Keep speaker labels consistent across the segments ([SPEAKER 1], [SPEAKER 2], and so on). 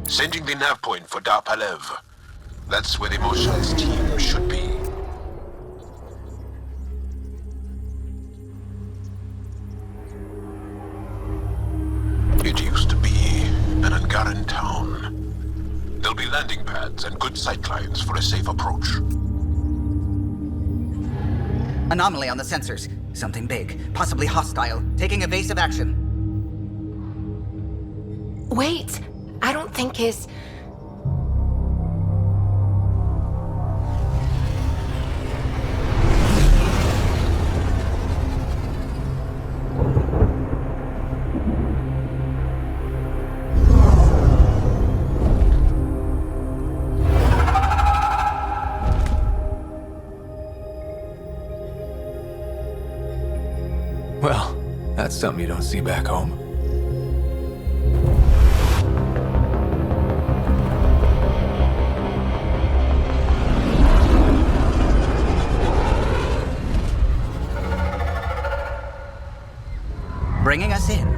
[SPEAKER 1] Sending the nav point for Darpalev. That's where the Mosha's team should be. It used to be an Angaran town. There'll be landing pads and good sightlines for a safe approach.
[SPEAKER 2] Anomaly on the sensors. Something big, possibly hostile, taking evasive action.
[SPEAKER 3] Wait, I don't think his...
[SPEAKER 4] Well, that's something you don't see back home.
[SPEAKER 2] Bringing us in.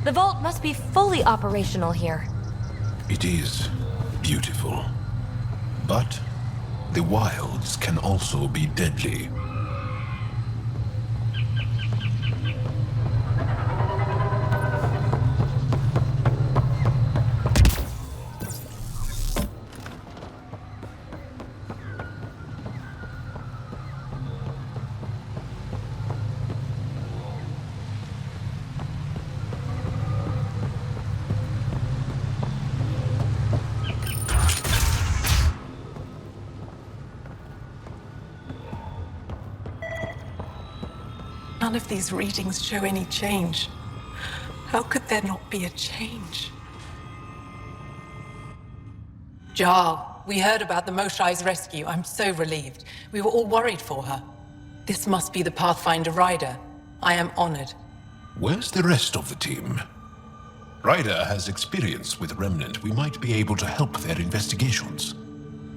[SPEAKER 3] The vault must be fully operational here.
[SPEAKER 1] It is beautiful. But the wilds can also be deadly.
[SPEAKER 5] None of these readings show any change. How could there not be a change? Jarl, we heard about the Moshai's rescue. I'm so relieved. We were all worried for her. This must be the Pathfinder Ryder. I am honored.
[SPEAKER 1] Where's the rest of the team? Ryder has experience with Remnant. We might be able to help their investigations.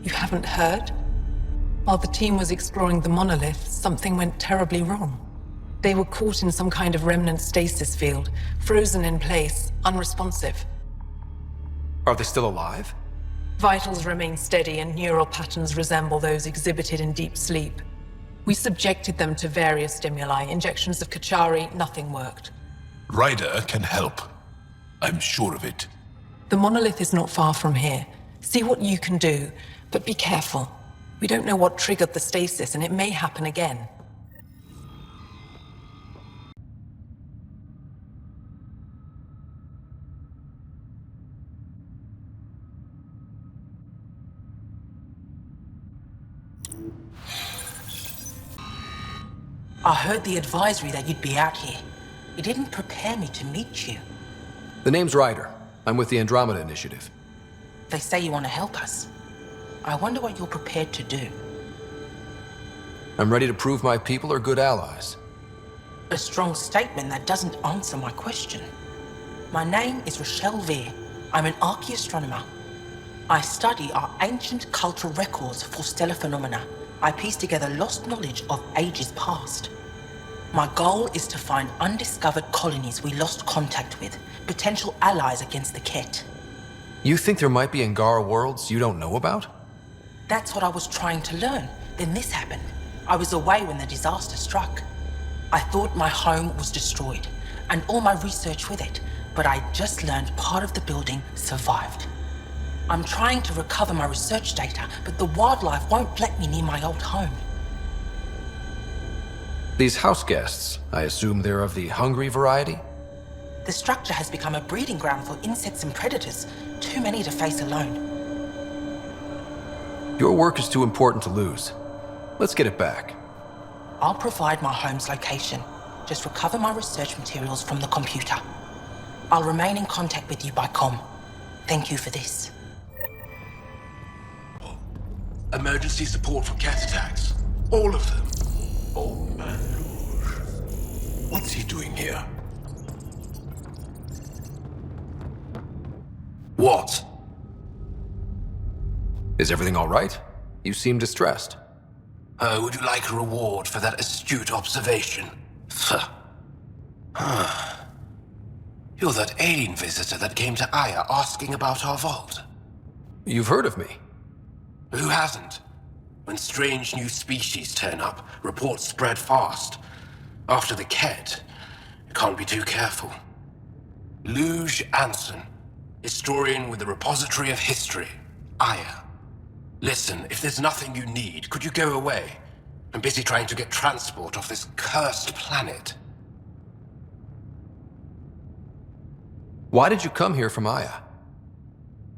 [SPEAKER 5] You haven't heard? While the team was exploring the monolith, something went terribly wrong. They were caught in some kind of Remnant stasis field, frozen in place, unresponsive.
[SPEAKER 4] Are they still alive?
[SPEAKER 5] Vitals remain steady and neural patterns resemble those exhibited in deep sleep. We subjected them to various stimuli, injections of Kachari, nothing worked.
[SPEAKER 1] Ryder can help. I'm sure of it.
[SPEAKER 5] The monolith is not far from here. See what you can do, but be careful. We don't know what triggered the stasis, and it may happen again.
[SPEAKER 6] I heard the advisory that you'd be out here. It didn't prepare me to meet you.
[SPEAKER 4] The name's Ryder. I'm with the Andromeda Initiative.
[SPEAKER 6] They say you want to help us. I wonder what you're prepared to do.
[SPEAKER 4] I'm ready to prove my people are good allies.
[SPEAKER 6] A strong statement that doesn't answer my question. My name is Rochelle Veer. I'm an archaeoastronomer. I study our ancient cultural records for stellar phenomena. I piece together lost knowledge of ages past. My goal is to find undiscovered colonies we lost contact with, potential allies against the Kett.
[SPEAKER 4] You think there might be Angara worlds you don't know about?
[SPEAKER 6] That's what I was trying to learn. Then this happened. I was away when the disaster struck. I thought my home was destroyed, and all my research with it, but I just learned part of the building survived. I'm trying to recover my research data, but the wildlife won't let me near my old home.
[SPEAKER 4] These house guests, I assume they're of the hungry variety?
[SPEAKER 6] The structure has become a breeding ground for insects and predators, too many to face alone.
[SPEAKER 4] Your work is too important to lose. Let's get it back.
[SPEAKER 6] I'll provide my home's location. just recover my research materials from the computer. I'll remain in contact with you by comm. Thank you for this.
[SPEAKER 7] Emergency support for Kett attacks. All of them. Oh, man. What's he doing here? What?
[SPEAKER 4] Is everything all right? You seem distressed.
[SPEAKER 7] Would you like a reward for that astute observation? You're that alien visitor that came to Aya asking about our vault.
[SPEAKER 4] You've heard of me.
[SPEAKER 7] Who hasn't? When strange new species turn up, reports spread fast. After the Kett, you can't be too careful. Luge Anson, historian with the Repository of History, Aya. Listen, if there's nothing you need, could you go away? I'm busy trying to get transport off this cursed planet.
[SPEAKER 4] Why did you come here from Aya?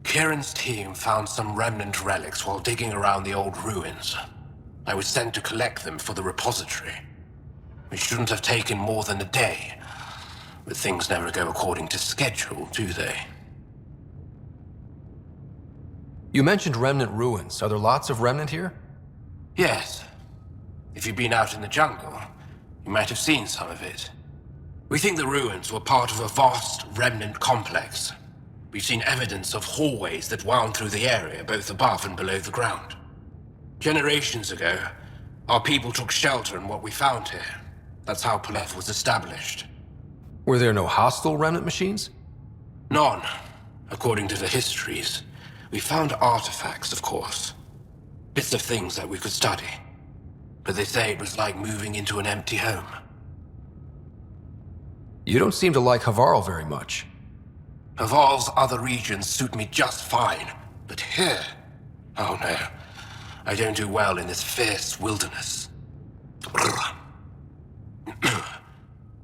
[SPEAKER 7] Kieran's team found some Remnant relics while digging around the old ruins. I was sent to collect them for the repository. It shouldn't have taken more than a day, but things never go according to schedule, do they?
[SPEAKER 4] You mentioned Remnant ruins. Are there lots of Remnant here?
[SPEAKER 7] Yes. If you've been out in the jungle, you might have seen some of it. We think the ruins were part of a vast Remnant complex. We've seen evidence of hallways that wound through the area, both above and below the ground. Generations ago, our people took shelter in what we found here. That's how Populate was established.
[SPEAKER 4] Were there no hostile Remnant machines?
[SPEAKER 7] None, according to the histories. We found artifacts, of course. Bits of things that we could study. But they say it was like moving into an empty home.
[SPEAKER 4] You don't seem to like Havarl very much.
[SPEAKER 7] Havarl's other regions suit me just fine, but here... Oh no, I don't do well in this fierce wilderness.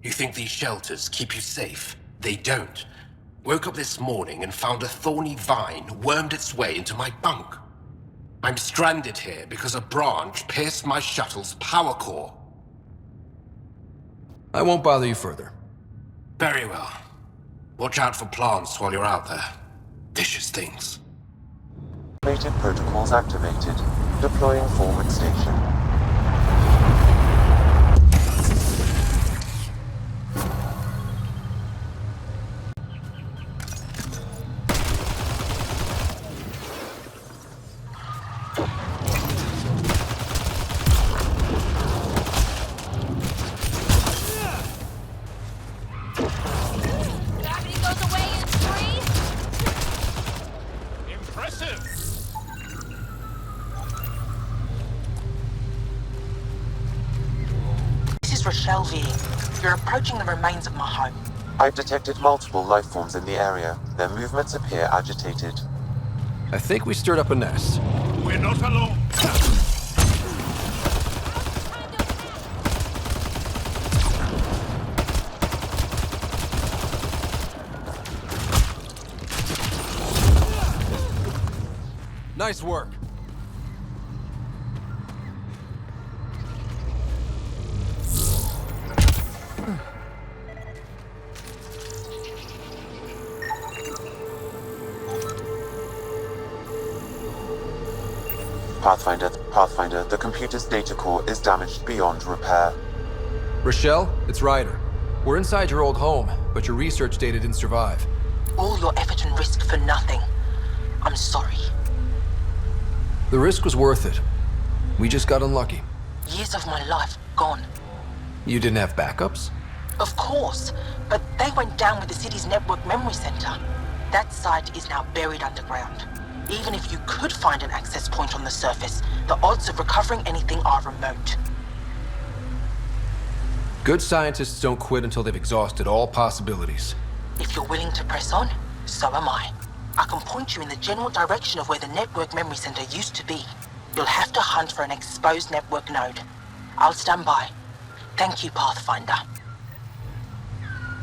[SPEAKER 7] You think these shelters keep you safe? They don't. Woke up this morning and found a thorny vine wormed its way into my bunk. I'm stranded here because a branch pierced my shuttle's power core.
[SPEAKER 4] I won't bother you further.
[SPEAKER 7] Very well. Watch out for plants while you're out there. Vicious things.
[SPEAKER 8] Automated protocols activated. Deploying forward station.
[SPEAKER 3] Gravity goes away in 3.
[SPEAKER 1] Impressive!
[SPEAKER 6] This is Rochelle V. You're approaching the remains of my home.
[SPEAKER 8] I've detected multiple life forms in the area. Their movements appear agitated.
[SPEAKER 4] I think we stirred up a nest.
[SPEAKER 1] We're not alone.
[SPEAKER 4] Nice work.
[SPEAKER 8] Pathfinder, the computer's data core is damaged beyond repair.
[SPEAKER 4] Rochelle, it's Ryder. We're inside your old home, but your research data didn't survive.
[SPEAKER 6] All your effort and risk for nothing. I'm sorry.
[SPEAKER 4] The risk was worth it. We just got unlucky.
[SPEAKER 6] Years of my life gone.
[SPEAKER 4] You didn't have backups?
[SPEAKER 6] Of course, but they went down with the city's network memory center. That site is now buried underground. Even if you could find an access point on the surface, the odds of recovering anything are remote.
[SPEAKER 4] Good scientists don't quit until they've exhausted all possibilities.
[SPEAKER 6] If you're willing to press on, so am I. I can point you in the general direction of where the network memory center used to be. You'll have to hunt for an exposed network node. I'll stand by. Thank you, Pathfinder.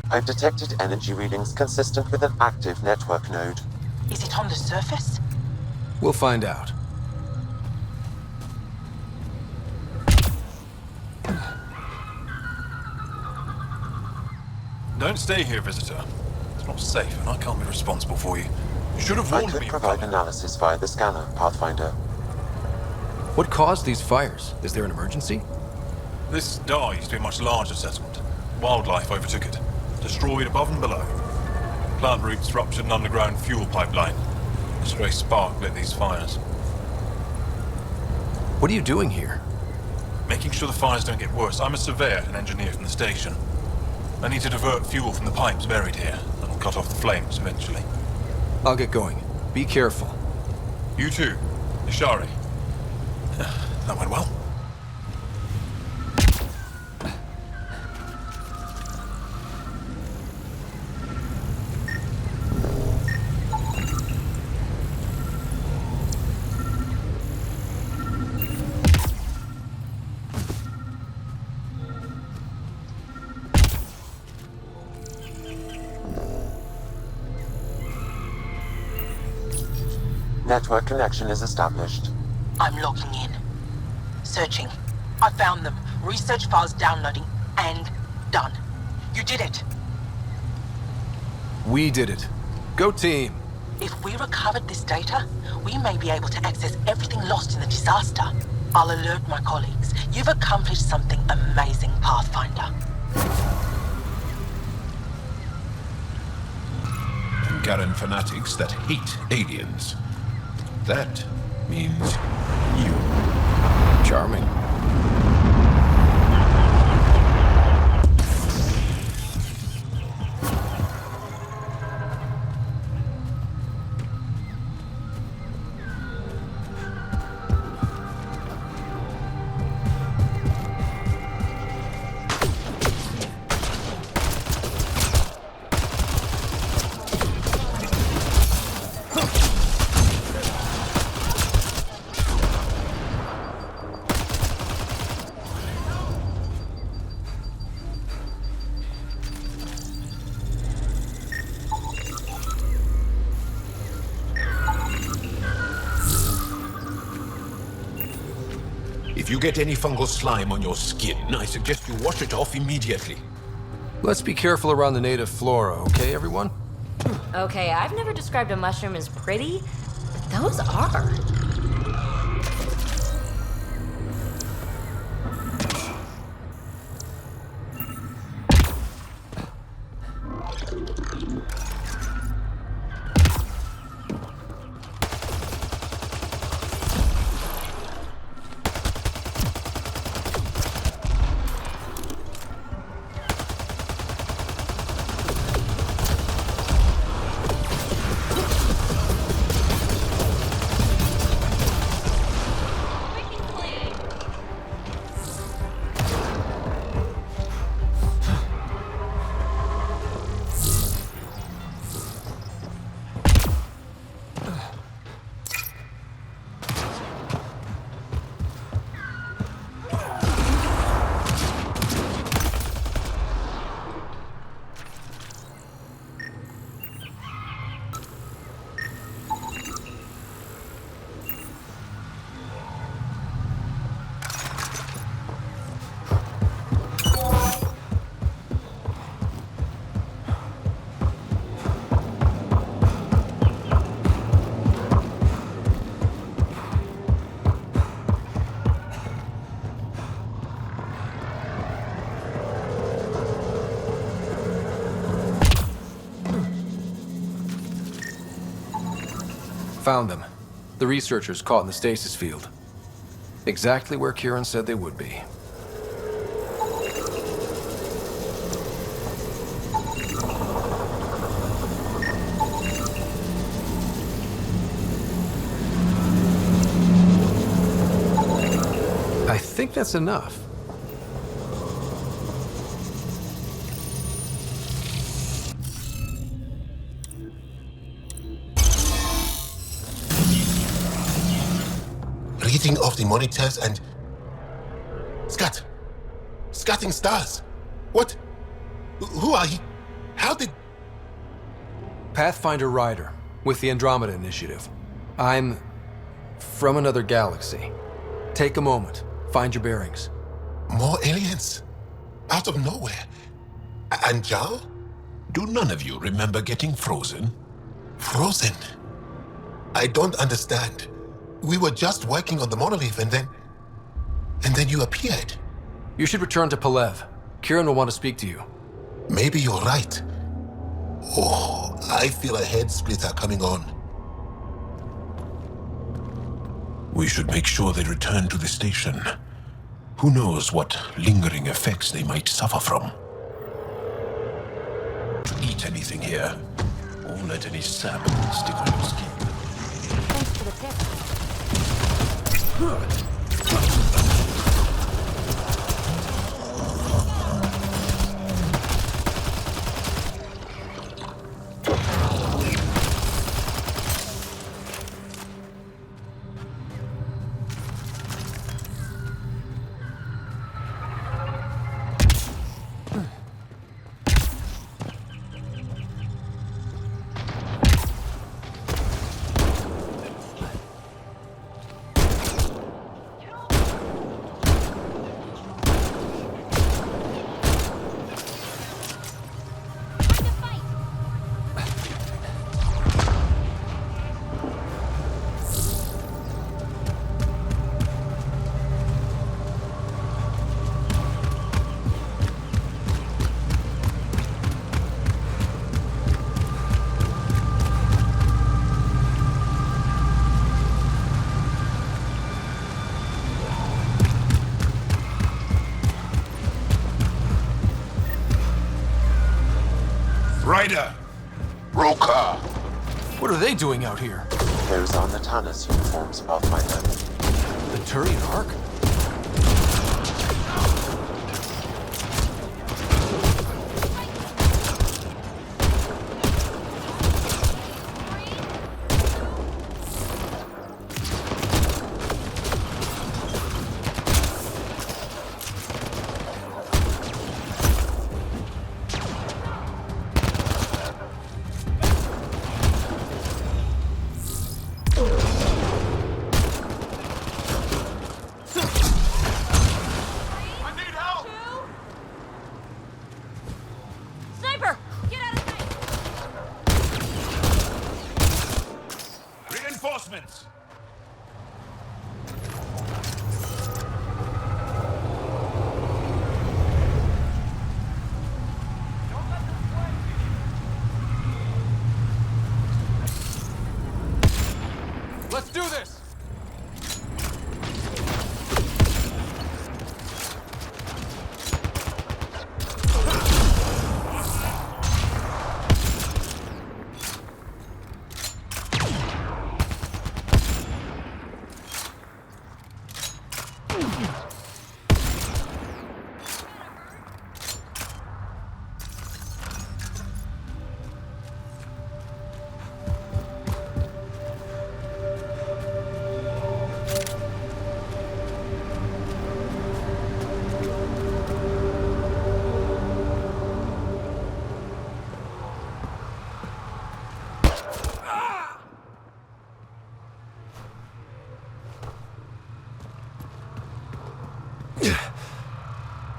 [SPEAKER 8] I've detected energy readings consistent with an active network node.
[SPEAKER 6] Is it on the surface?
[SPEAKER 4] We'll find out.
[SPEAKER 9] Don't stay here, visitor. It's not safe, and I can't be responsible for you. You should have
[SPEAKER 8] I
[SPEAKER 9] warned
[SPEAKER 8] could
[SPEAKER 9] me.
[SPEAKER 8] provide analysis via the scanner, Pathfinder.
[SPEAKER 4] What caused these fires? Is there an emergency?
[SPEAKER 9] This star used to be a much larger settlement. Wildlife overtook it, destroyed above and below. Plant roots ruptured an underground fuel pipeline. A stray spark lit these fires.
[SPEAKER 4] What are you doing here?
[SPEAKER 9] Making sure the fires don't get worse. I'm a surveyor and engineer from the station. I need to divert fuel from the pipes buried here. That'll cut off the flames eventually.
[SPEAKER 4] I'll get going. Be careful.
[SPEAKER 9] You too, Ishari. That went well.
[SPEAKER 8] Network connection is established.
[SPEAKER 6] I'm logging in. Searching. I found them. Research files downloading. And done. You did it.
[SPEAKER 4] We did it. Go team.
[SPEAKER 6] If we recovered this data, we may be able to access everything lost in the disaster. I'll alert my colleagues. You've accomplished something amazing, Pathfinder.
[SPEAKER 1] Garen fanatics that hate aliens. That means you.
[SPEAKER 4] Charming.
[SPEAKER 1] If you get any fungal slime on your skin, I suggest you wash it off immediately.
[SPEAKER 4] Let's be careful around the native flora, okay, everyone?
[SPEAKER 3] Okay, I've never described a mushroom as pretty, but those are.
[SPEAKER 4] Found them. The researchers caught in the stasis field. Exactly where Kieran said they would be. I think that's enough.
[SPEAKER 1] Reading of the monitors and... Scatting stars. What? Who are you? How did...
[SPEAKER 4] Pathfinder Ryder, with the Andromeda Initiative. I'm from another galaxy. Take a moment. Find your bearings.
[SPEAKER 1] More aliens? Out of nowhere? And Jal? Do none of you remember getting frozen?
[SPEAKER 10] Frozen? I don't understand. We were just working on the monolith and then you appeared.
[SPEAKER 4] You should return to Palev. Kieran will want to speak to you.
[SPEAKER 10] Maybe you're right. Oh, I feel a head splitter coming on.
[SPEAKER 1] We should make sure they return to the station. Who knows what lingering effects they might suffer from. To eat anything here, or let any sap stick on your skin.
[SPEAKER 3] Thanks for the tip.
[SPEAKER 1] Ryder! Roka!
[SPEAKER 4] What are they doing out here?
[SPEAKER 8] Those are Natana's uniforms, Pathfinder.
[SPEAKER 4] The Turian Ark?
[SPEAKER 3] Sniper! Get out of sight!
[SPEAKER 9] Reinforcements!
[SPEAKER 4] Let's do this!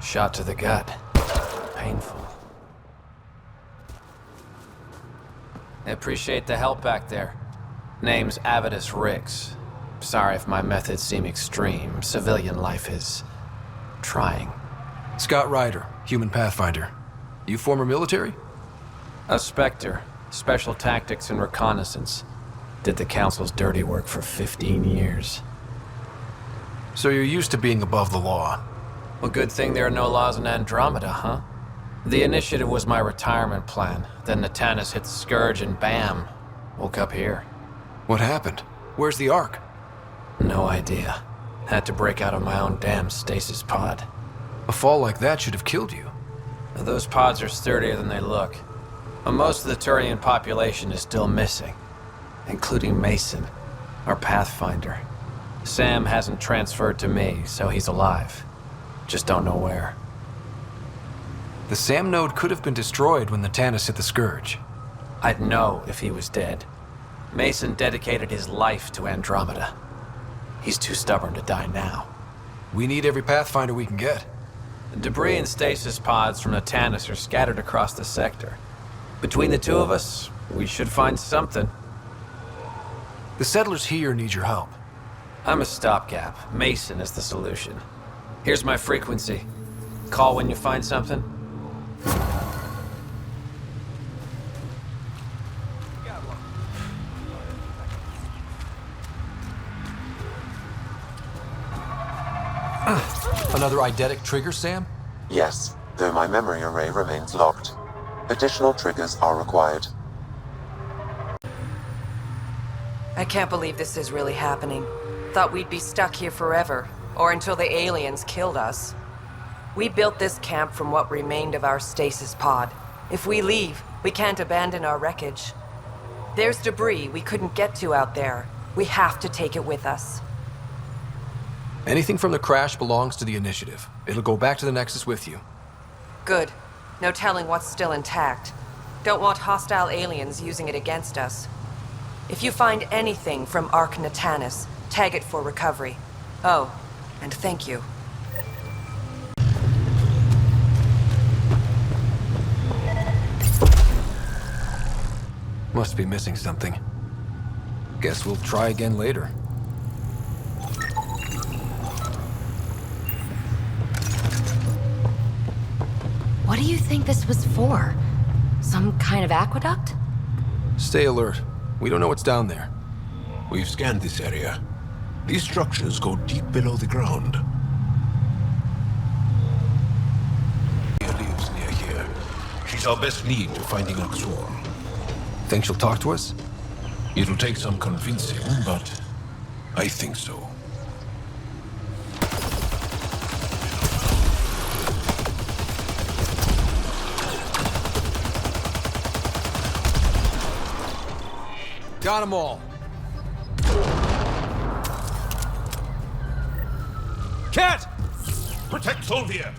[SPEAKER 4] Shot to the gut. Painful.
[SPEAKER 11] I appreciate the help back there. Name's Avidus Rix. Sorry if my methods seem extreme. Civilian life is trying.
[SPEAKER 4] Scott Ryder, human Pathfinder. You former military?
[SPEAKER 11] A Spectre. Special tactics and reconnaissance. Did the Council's dirty work for 15 years.
[SPEAKER 4] So you're used to being above the law.
[SPEAKER 11] Well, good thing there are no laws in Andromeda, huh? The Initiative was my retirement plan. Then Natana's hit the Scourge and bam, woke up here.
[SPEAKER 4] What happened? Where's the Ark?
[SPEAKER 11] No idea. Had to break out of my own damn stasis pod.
[SPEAKER 4] A fall like that should have killed you.
[SPEAKER 11] Those pods are sturdier than they look. But most of the Turian population is still missing, including Mason, our Pathfinder. Sam hasn't transferred to me, so he's alive. Just don't know where.
[SPEAKER 4] The Sam node could have been destroyed when the Tannis hit the Scourge.
[SPEAKER 11] I'd know if he was dead. Mason dedicated his life to Andromeda. He's too stubborn to die now.
[SPEAKER 4] We need every Pathfinder we can get.
[SPEAKER 11] The debris and stasis pods from the Tannis are scattered across the sector. Between the two of us, we should find something.
[SPEAKER 4] The settlers here need your help.
[SPEAKER 11] I'm a stopgap. Mason is the solution. Here's my frequency. Call when you find something.
[SPEAKER 4] Another eidetic trigger, Sam?
[SPEAKER 8] Yes, though my memory array remains locked. Additional triggers are required.
[SPEAKER 12] I can't believe this is really happening. Thought we'd be stuck here forever, or until the aliens killed us. We built this camp from what remained of our stasis pod. If we leave, we can't abandon our wreckage. There's debris we couldn't get to out there. We have to take it with us.
[SPEAKER 4] Anything from the crash belongs to the Initiative. It'll go back to the Nexus with you.
[SPEAKER 12] Good. No telling what's still intact. Don't want hostile aliens using it against us. If you find anything from Ark Natanus, tag it for recovery. Oh, and thank you.
[SPEAKER 4] Must be missing something. Guess we'll try again later.
[SPEAKER 3] What do you think this was for? Some kind of aqueduct?
[SPEAKER 4] Stay alert. We don't know what's down there.
[SPEAKER 1] We've scanned this area. These structures go deep below the ground. She lives near here. She's our best lead to finding Axor.
[SPEAKER 4] Think she'll talk to us?
[SPEAKER 1] It'll take some convincing, but I think so.
[SPEAKER 4] Got them all.
[SPEAKER 9] Kett! Protect Solvia!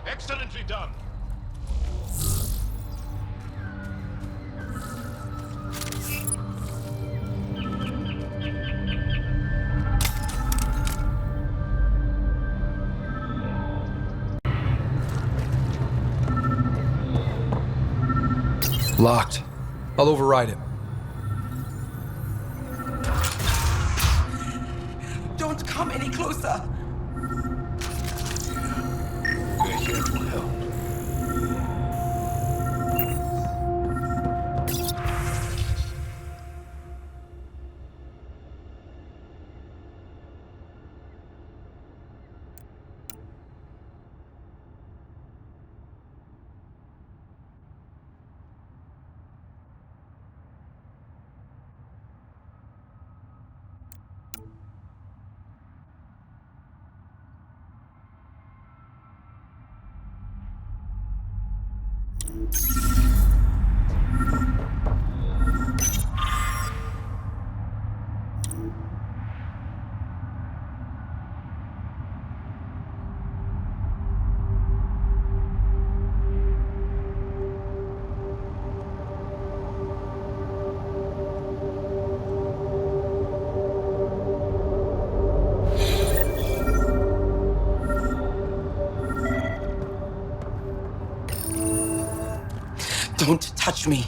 [SPEAKER 9] Excellently done.
[SPEAKER 4] Locked. I'll override it.
[SPEAKER 6] Don't come any closer.
[SPEAKER 1] We're here to help.
[SPEAKER 6] Don't touch me.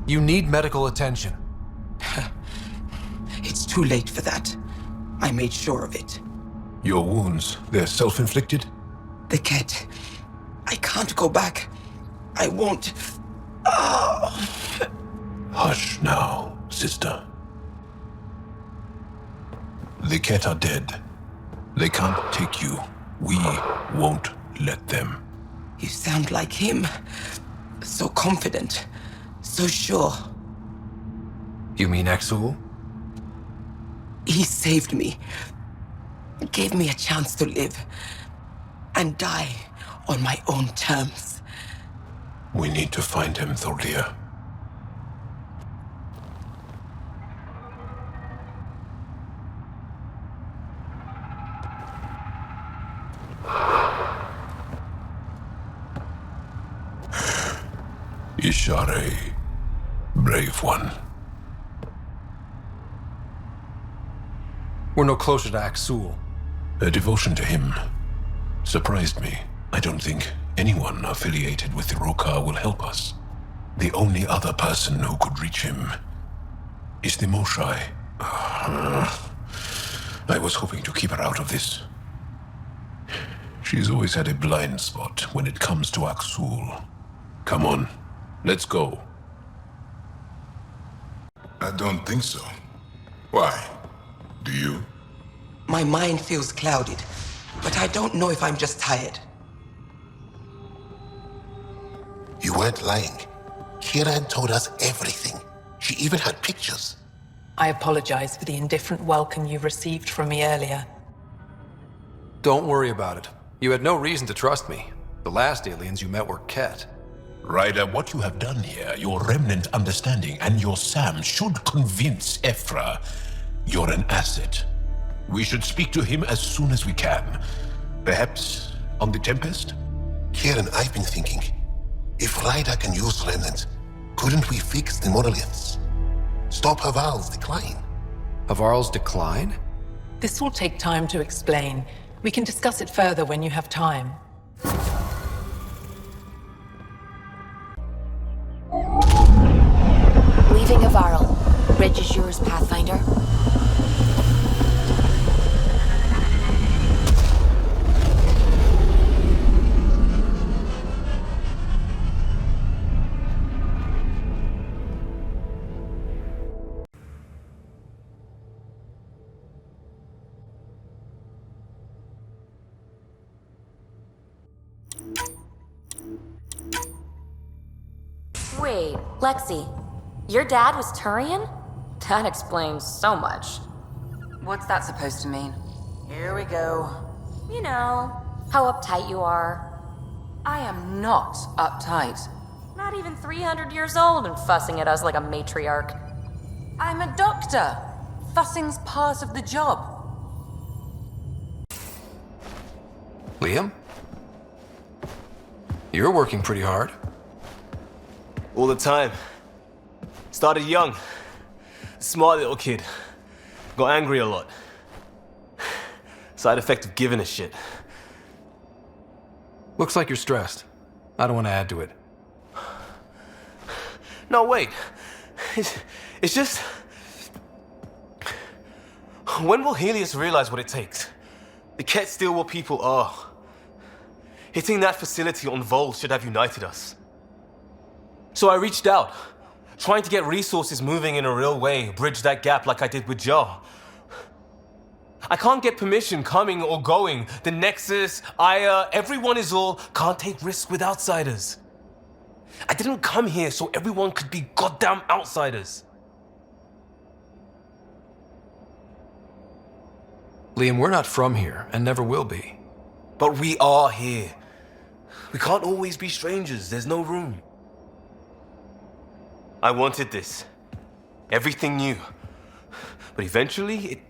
[SPEAKER 4] You need medical attention.
[SPEAKER 6] It's too late for that. I made sure of it.
[SPEAKER 1] Your wounds, they're self-inflicted?
[SPEAKER 6] The Kett. I can't go back. I won't. Oh.
[SPEAKER 1] Hush now, sister. The Kett are dead. They can't take you. We won't let them.
[SPEAKER 6] You sound like him. So confident. So sure.
[SPEAKER 4] You mean Exul?
[SPEAKER 6] He saved me. Gave me a chance to live. And die on my own terms.
[SPEAKER 1] We need to find him, Thordia. Ishare, brave one.
[SPEAKER 4] We're no closer to Axul.
[SPEAKER 1] Her devotion to him surprised me. I don't think anyone affiliated with the Roka will help us. The only other person who could reach him is the Moshai. I was hoping to keep her out of this. She's always had a blind spot when it comes to Axul. Come on, let's go.
[SPEAKER 10] I don't think so. Why? Do you?
[SPEAKER 6] My mind feels clouded, but I don't know if I'm just tired.
[SPEAKER 10] You weren't lying. Kieran told us everything. She even had pictures.
[SPEAKER 5] I apologize for the indifferent welcome you received from me earlier.
[SPEAKER 4] Don't worry about it. You had no reason to trust me. The last aliens you met were Kett.
[SPEAKER 1] Ryder, what you have done here, your remnant understanding and your Sam should convince Ephra you're an asset. We should speak to him as soon as we can. Perhaps on the Tempest?
[SPEAKER 10] Kieran, I've been thinking. If Ryder can use Remnant, couldn't we fix the monoliths? Stop Haval's decline?
[SPEAKER 4] Havarl's decline?
[SPEAKER 5] This will take time to explain. We can discuss it further when you have time.
[SPEAKER 3] Leaving Havarl. Bridge is yours, Pathfinder. Wait, Lexi, your dad was Turian? That explains so much.
[SPEAKER 12] What's that supposed to mean? Here we go.
[SPEAKER 3] You know, how uptight you are.
[SPEAKER 12] I am not uptight.
[SPEAKER 3] Not even 300 years old and fussing at us like a matriarch.
[SPEAKER 12] I'm a doctor. Fussing's part of the job.
[SPEAKER 4] Liam? You're working pretty hard.
[SPEAKER 13] All the time. Started young. Smart little kid. Got angry a lot. Side effect of giving a shit.
[SPEAKER 4] Looks like you're stressed. I don't want to add to it.
[SPEAKER 13] No, wait. It's just... When will Helios realize what it takes? The Kett still what people are. Hitting that facility on Vol should have united us. So I reached out, trying to get resources moving in a real way, bridge that gap like I did with Jar. I can't get permission coming or going. The Nexus, Aya, everyone is all, can't take risks with outsiders. I didn't come here so everyone could be goddamn outsiders.
[SPEAKER 4] Liam, we're not from here, and never will be.
[SPEAKER 13] But we are here. We can't always be strangers, there's no room. I wanted this. Everything new. But eventually,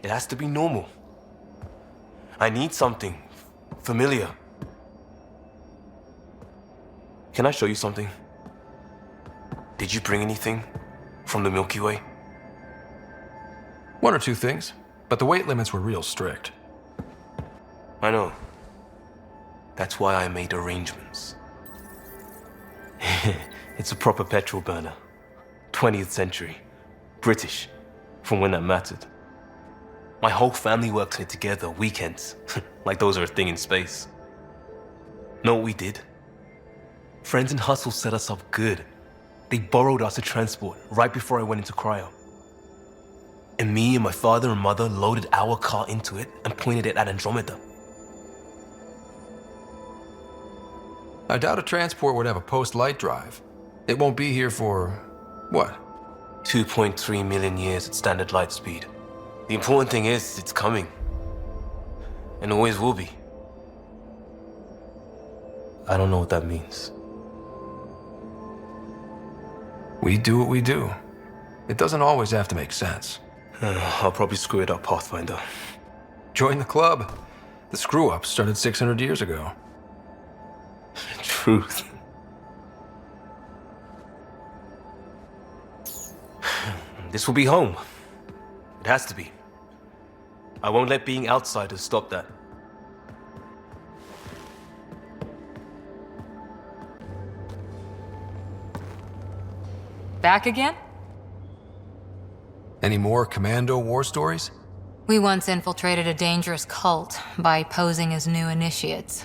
[SPEAKER 13] it has to be normal. I need something familiar. Can I show you something? Did you bring anything from the Milky Way?
[SPEAKER 4] One or two things, but the weight limits were real strict.
[SPEAKER 13] I know. That's why I made arrangements. It's a proper petrol burner. 20th century. British. From when that mattered. My whole family works in it together, weekends. Like those are a thing in space. Know what we did? Friends in Hustle set us up good. They borrowed us a transport right before I went into cryo. And me and my father and mother loaded our car into it and pointed it at Andromeda.
[SPEAKER 4] I doubt a transport would have a post-light drive. It won't be here for... what?
[SPEAKER 13] 2.3 million years at standard light speed. The important thing is, it's coming. And always will be. I don't know what that means.
[SPEAKER 4] We do what we do. It doesn't always have to make sense.
[SPEAKER 13] I'll probably screw it up, Pathfinder.
[SPEAKER 4] Join the club. The screw-up started 600 years ago.
[SPEAKER 13] Truth. This will be home. It has to be. I won't let being outsiders stop that.
[SPEAKER 3] Back again?
[SPEAKER 4] Any more commando war stories?
[SPEAKER 14] We once infiltrated a dangerous cult by posing as new initiates.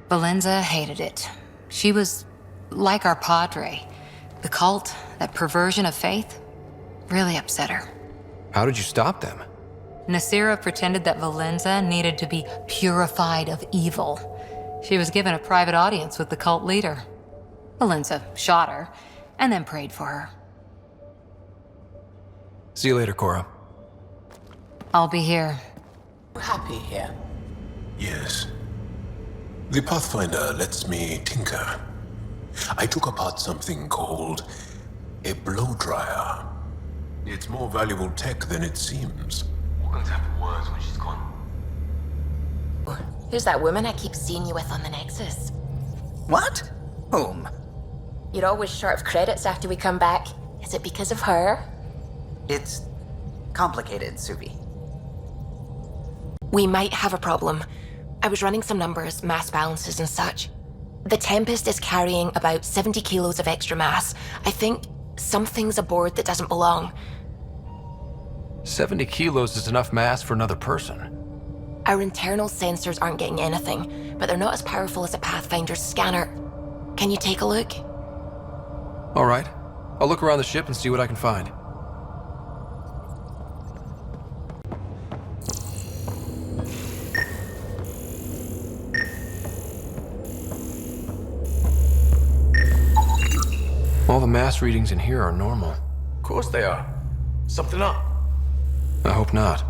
[SPEAKER 14] Valenza hated it. She was like our padre. The cult, that perversion of faith, really upset her.
[SPEAKER 4] How did you stop them?
[SPEAKER 14] Nasira pretended that Valenza needed to be purified of evil. She was given a private audience with the cult leader. Valenza shot her, and then prayed for her.
[SPEAKER 4] See you later, Cora.
[SPEAKER 14] I'll be here.
[SPEAKER 6] We're happy here.
[SPEAKER 1] Yes. The Pathfinder lets me tinker. I took apart something called a blow dryer. It's more valuable tech than it seems.
[SPEAKER 13] We're going to have words when she's gone.
[SPEAKER 3] Who's that woman I keep seeing you with on the Nexus?
[SPEAKER 2] What? Whom?
[SPEAKER 3] You're always short of credits after we come back. Is it because of her?
[SPEAKER 2] It's complicated, Suvi.
[SPEAKER 3] We might have a problem. I was running some numbers, mass balances and such. The Tempest is carrying about 70 kilos of extra mass. I think something's aboard that doesn't belong.
[SPEAKER 4] 70 kilos is enough mass for another person.
[SPEAKER 3] Our internal sensors aren't getting anything, but they're not as powerful as a Pathfinder's scanner. Can you take a look?
[SPEAKER 4] All right. I'll look around the ship and see what I can find. All the mass readings in here are normal.
[SPEAKER 13] Of course they are. Something up.
[SPEAKER 4] I hope not.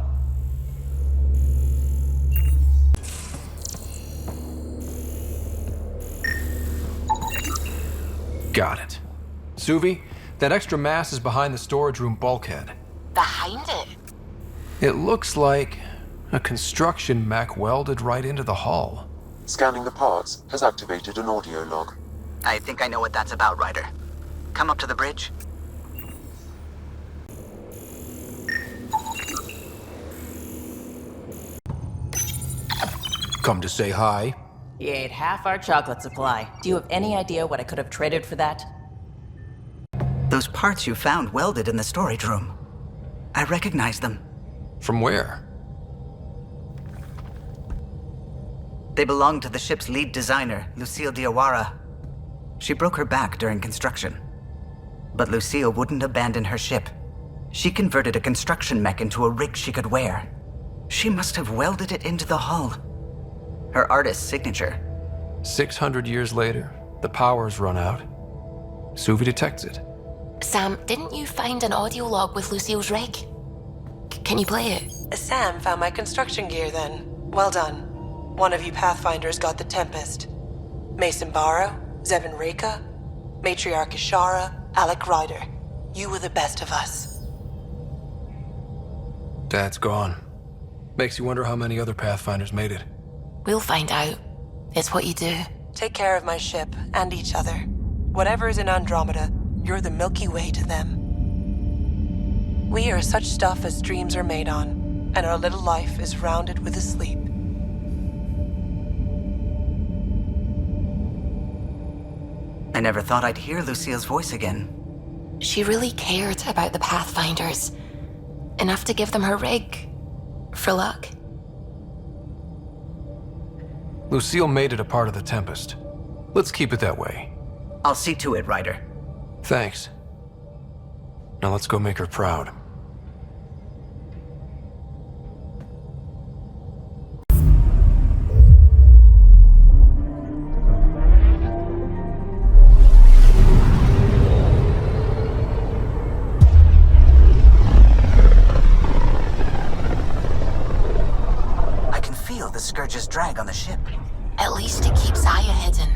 [SPEAKER 4] Got it. Suvi, that extra mass is behind the storage room bulkhead.
[SPEAKER 3] Behind it?
[SPEAKER 4] It looks like a construction mech welded right into the hull.
[SPEAKER 8] Scanning the parts has activated an audio log.
[SPEAKER 2] I think I know what that's about, Ryder. Come up to the bridge.
[SPEAKER 4] Come to say hi.
[SPEAKER 15] You ate half our chocolate supply. Do you have any idea what I could have traded for that?
[SPEAKER 2] Those parts you found welded in the storage room. I recognize them.
[SPEAKER 4] From where?
[SPEAKER 2] They belong to the ship's lead designer, Lucille Diawara. She broke her back during construction. But Lucille wouldn't abandon her ship. She converted a construction mech into a rig she could wear. She must have welded it into the hull. Her artist's signature.
[SPEAKER 4] 600 years later, the power's run out. Suvi detects it.
[SPEAKER 3] Sam, didn't you find an audio log with Lucille's rig? Can you play it?
[SPEAKER 16] Sam found my construction gear then. Well done. One of you Pathfinders got the Tempest. Mason Barrow, Zevin Reka, Matriarch Ishara, Alec Ryder. You were the best of us.
[SPEAKER 4] Dad's gone. Makes you wonder how many other Pathfinders made it.
[SPEAKER 3] We'll find out. It's what you do.
[SPEAKER 16] Take care of my ship and each other. Whatever is in Andromeda, you're the Milky Way to them. We are such stuff as dreams are made on, and our little life is rounded with a sleep.
[SPEAKER 2] I never thought I'd hear Lucille's voice again.
[SPEAKER 3] She really cared about the Pathfinders. Enough to give them her rig. For luck.
[SPEAKER 4] Lucille made it a part of the Tempest. Let's keep it that way.
[SPEAKER 2] I'll see to it, Ryder.
[SPEAKER 4] Thanks. Now let's go make her proud.
[SPEAKER 2] I can feel the Scourge's drag on the ship.
[SPEAKER 3] At least it keeps Aya hidden.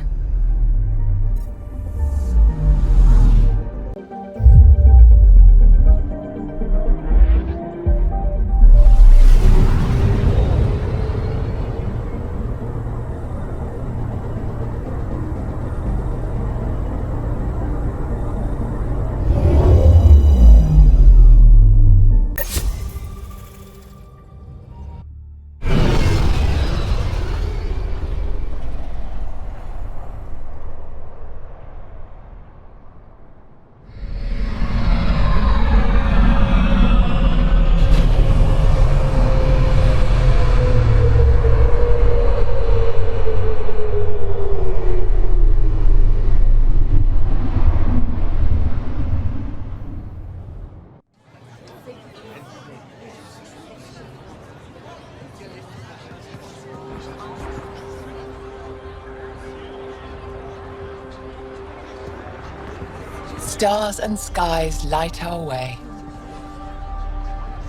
[SPEAKER 5] Stars and skies light our way.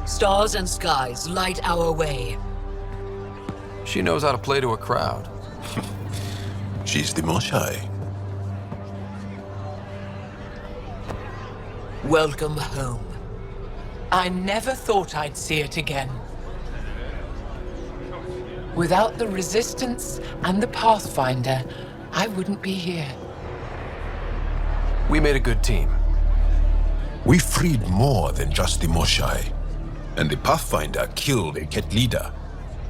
[SPEAKER 17] Stars and skies light our way.
[SPEAKER 4] She knows how to play to a crowd.
[SPEAKER 1] She's the more shy.
[SPEAKER 17] Welcome home.
[SPEAKER 5] I never thought I'd see it again. Without the Resistance and the Pathfinder, I wouldn't be here.
[SPEAKER 4] We made a good team.
[SPEAKER 1] We freed more than just the Moshai. And the Pathfinder killed a Kett leader.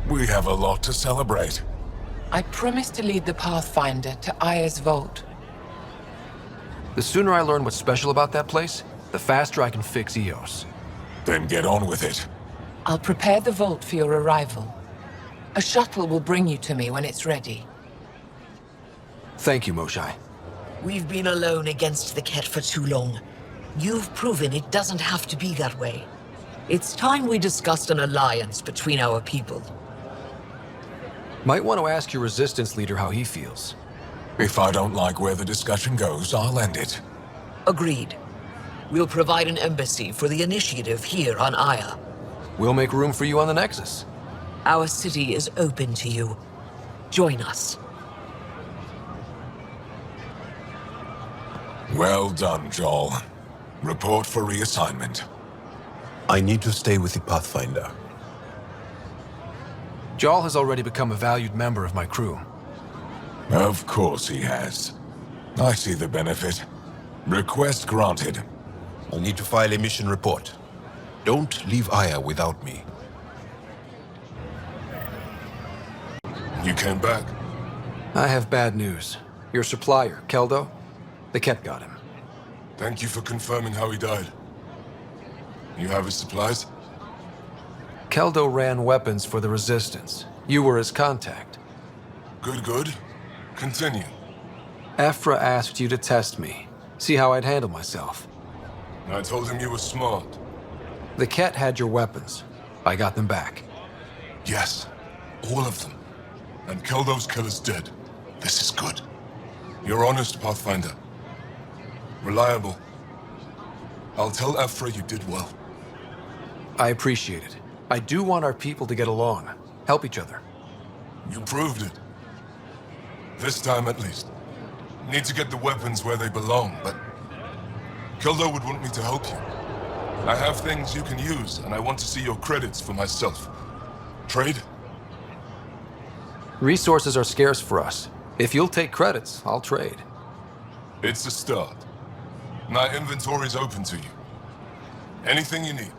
[SPEAKER 9] We have a lot to celebrate.
[SPEAKER 5] I promised to lead the Pathfinder to Aya's vault.
[SPEAKER 4] The sooner I learn what's special about that place, the faster I can fix EOS.
[SPEAKER 9] Then get on with it.
[SPEAKER 5] I'll prepare the vault for your arrival. A shuttle will bring you to me when it's ready.
[SPEAKER 4] Thank you, Moshai.
[SPEAKER 17] We've been alone against the Kett for too long. You've proven it doesn't have to be that way. It's time we discussed an alliance between our people.
[SPEAKER 4] Might want to ask your Resistance leader how he feels.
[SPEAKER 9] If I don't like where the discussion goes, I'll end it.
[SPEAKER 17] Agreed. We'll provide an embassy for the Initiative here on Aya.
[SPEAKER 4] We'll make room for you on the Nexus.
[SPEAKER 17] Our city is open to you. Join us.
[SPEAKER 9] Well done, Joel. Report for reassignment.
[SPEAKER 1] I need to stay with the Pathfinder.
[SPEAKER 4] Joel has already become a valued member of my crew.
[SPEAKER 9] Of course he has. I see the benefit. Request granted.
[SPEAKER 1] I'll need to file a mission report. Don't leave Aya without me.
[SPEAKER 9] You came back?
[SPEAKER 4] I have bad news. Your supplier, Keldo, the Kett got him.
[SPEAKER 9] Thank you for confirming how he died. You have his supplies?
[SPEAKER 4] Keldo ran weapons for the Resistance. You were his contact.
[SPEAKER 9] Good. Continue.
[SPEAKER 4] Ephra asked you to test me, see how I'd handle myself.
[SPEAKER 9] I told him you were smart.
[SPEAKER 4] The Kett had your weapons. I got them back.
[SPEAKER 9] Yes, all of them. And Keldo's killer's dead. This is good. You're honest, Pathfinder. Reliable. I'll tell Ephra you did well.
[SPEAKER 4] I appreciate it. I do want our people to get along, help each other.
[SPEAKER 9] You proved it. This time at least. Need to get the weapons where they belong, but Keldo would want me to help you. I have things you can use, and I want to see your credits for myself. Trade?
[SPEAKER 4] Resources are scarce for us. If you'll take credits, I'll trade.
[SPEAKER 9] It's a start. My inventory's open to you. Anything you need.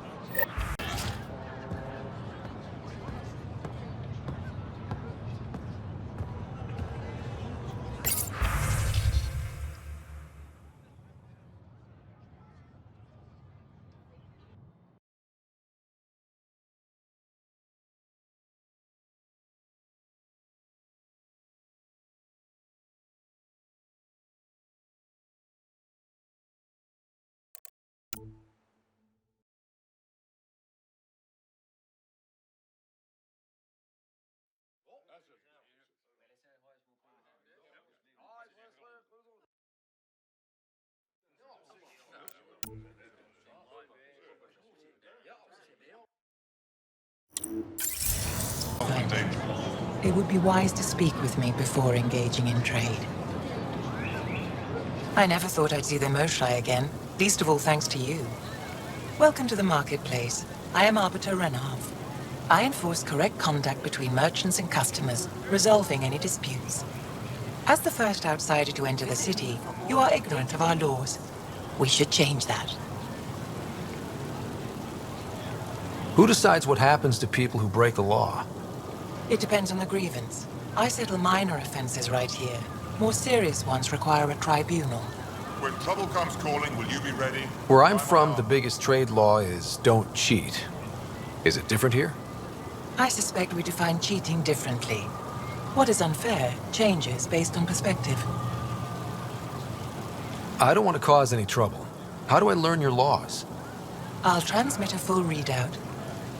[SPEAKER 5] It would be wise to speak with me before engaging in trade. I never thought I'd see the Moshai again, least of all thanks to you. Welcome to the marketplace. I am Arbiter Renav. I enforce correct conduct between merchants and customers, resolving any disputes. As the first outsider to enter the city, you are ignorant of our laws. We should change that.
[SPEAKER 4] Who decides what happens to people who break the law?
[SPEAKER 5] It depends on the grievance. I settle minor offenses right here. More serious ones require a tribunal.
[SPEAKER 18] When trouble comes calling, will you be ready?
[SPEAKER 4] Where I'm from, the biggest trade law is don't cheat. Is it different here?
[SPEAKER 5] I suspect we define cheating differently. What is unfair changes based on perspective.
[SPEAKER 4] I don't want to cause any trouble. How do I learn your laws?
[SPEAKER 5] I'll transmit a full readout.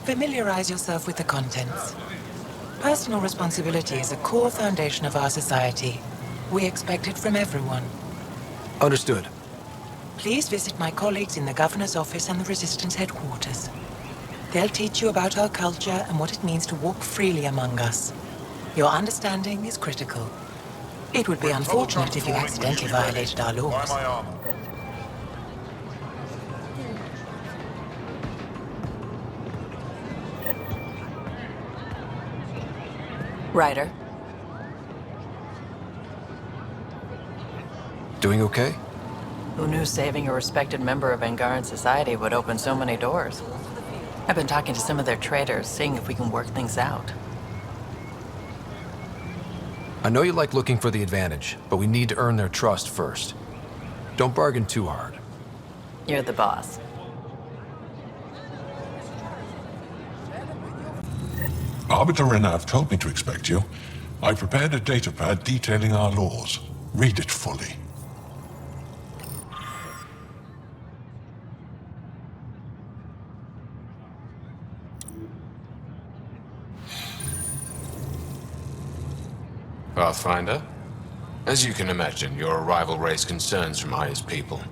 [SPEAKER 5] Familiarize yourself with the contents. Personal responsibility is a core foundation of our society. We expect it from everyone.
[SPEAKER 4] Understood.
[SPEAKER 6] please visit my colleagues in the Governor's office and the Resistance headquarters. They'll teach you about our culture and what it means to walk freely among us. Your understanding is critical. It would be unfortunate if you accidentally violated our laws.
[SPEAKER 12] Ryder.
[SPEAKER 4] Doing okay?
[SPEAKER 15] Who knew saving a respected member of Angaran society would open so many doors? I've been talking to some of their traders, seeing if we can work things out.
[SPEAKER 4] I know you like looking for the advantage, but we need to earn their trust first. Don't bargain too hard.
[SPEAKER 15] You're the boss.
[SPEAKER 1] Arbiter Renav told me to expect you. I prepared a datapad detailing our laws. Read it fully.
[SPEAKER 7] Pathfinder? As you can imagine, your arrival raised concerns from Aya's people.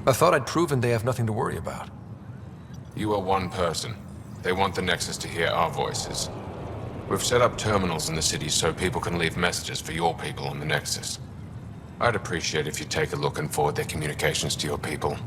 [SPEAKER 4] I thought I'd proven they have nothing to worry about.
[SPEAKER 7] You are one person. They want the Nexus to hear our voices. We've set up terminals in the city so people can leave messages for your people on the Nexus. I'd appreciate if you take a look and forward their communications to your people.